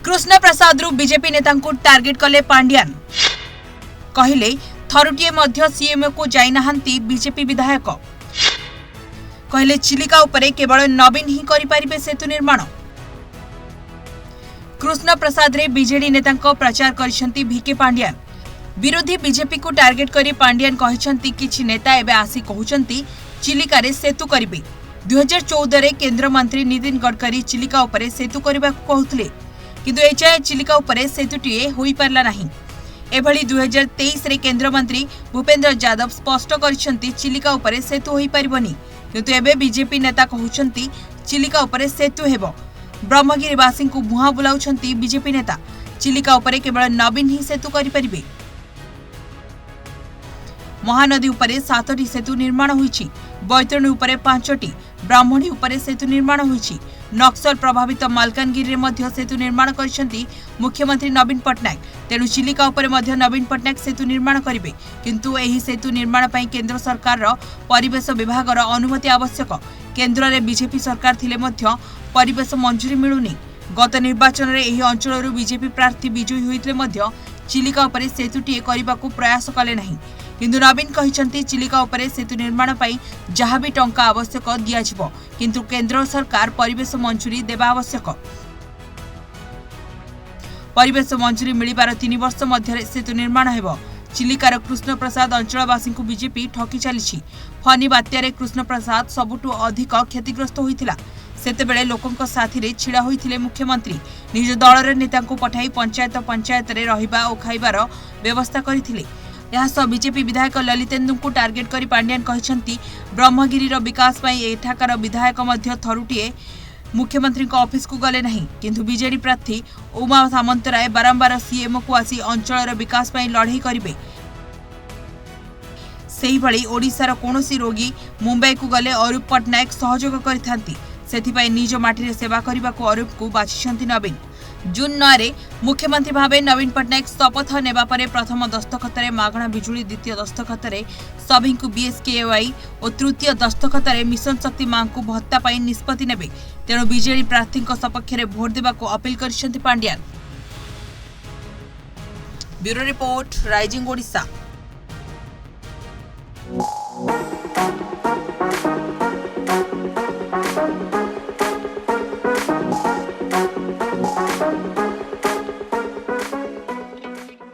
कृष्ण प्रसाद रु बीजेपी नेता को टार्गेट कले पांडियान कहले थरुटिए मध्य सीएम को जाइनाहांती बीजेपी विधायक कहले चिलिका उपरे केवल नवीन ही करि परिबे सेतु निर्माण। कृष्ण प्रसाद रे बीजेडी नेता प्रचार करिसेंती भिके पांडियान। विरोधी बीजेपी को टार्गेट करी पांडियान कहिसेंती किछि नेता एबे आसी कहउचंती चिलिका रे सेतु करिबे। 2014 रे केंद्र मंत्री नितिन गडकरी चिलिका उपरे सेतु करबा को कहउतले, किंतु एचाए चिलिका उपरे सेतुटीए होई पारला नाही। एभली 2023 रे केंद्र मंत्री भूपेंद्र यादव स्पष्ट करिसेंती चिलिका उपरे सेतु होई परिबनी, किंतु एबे बीजेपी नेता कहउचंती चिलिका उपरे सेतु हेबो। ब्रह्मगिरीवासी को मुहा बुलाउछंती बीजेपी नेता। चिलिका उपरे केवल नवीन ही सेतु करि परिबे। महानदी उपरे 7टी सेतु निर्माण होईछि, बैतरणी उपरे 5टी, ब्राह्मणी उपरे सेतु निर्माण होईछि। नक्सल प्रभावित मालकानगिरी रे मध्य सेतु निर्माण करिसेंती मुख्यमंत्री नवीन पटनायक। तेणु चिलिका उपरे मध्य नवीन पटनायक सेतु निर्माण करिवे, किंतु एही सेतु निर्माण पई केंद्र सरकार रो परिवेश विभाग रो अनुमति आवश्यक। केंद्र रे बीजेपी सरकार थिले मध्य परिवेश मंजूरी मिलुनी। गत निर्वाचन रे एही अंचल बीजेपी प्रार्थी विजयी होइतले मध्य चिलिका उपरे सेतुटी करबाकू प्रयास कले नाही, किंतु नवीन कहिसंती चिलिका उपरे सेतु निर्माण पई जहाँ भी टंका आवश्यक दिया जिवो, किंतु केंद्र सरकार परिवेश मंजूरी देबा आवश्यक। परिवेश मंजूरी मिलिबार 3 वर्ष मध्य सेतु निर्माण हेबो। चिलिकार कृष्ण प्रसाद अंचलवासी को बीजेपी ठकी चली। फनी बात्यारे कृष्ण प्रसाद सबुठु अधिक क्षतिग्रस्त होइतिला। सेतेबेले लोकंक साथी रे छिड़ा होइतिले मुख्यमंत्री। निज दलर नेता को पठाई पंचायत रे रहिबा और खाइबार व्यवस्था करिथिले। बीजेपी विधायक ललितेन्दु को टार्गेट करी पांडियान कहिसंती ब्रह्मगिरी विकास पई एठाकार विधायक मध्य थरुटिए मुख्यमंत्री ऑफिस को गले नहीं, किंतु बीजेडी प्रार्थी उमा सामंतराय बारंबार सीएम को आसी अंचल विकास पई लड़ाई करिवे। सेही भली ओडिशार कोनोसी रोगी मुंबई को गले अरूप पटनायक सहयोग करिथांती। सेथिपाई निज माटी सेवा करने को अरूप को बाछिछंती नवीन। जून 9 रे मुख्यमंत्री भावे नवीन पटनायक शपथ नेबा परे प्रथम दस्तखतरे मागणा बिजुली, द्वितीय दस्तखतरे सभी को बीएसकेवाई और तृतीय दस्तखतरे मिशन शक्ति मां को भत्ता पाई निष्पत्ति नेबे। तेणु बीजेडी प्रार्थी सपक्ष में भोट देवा को अपील करिसेंती Pandian. Bureau report, Rising Odisha.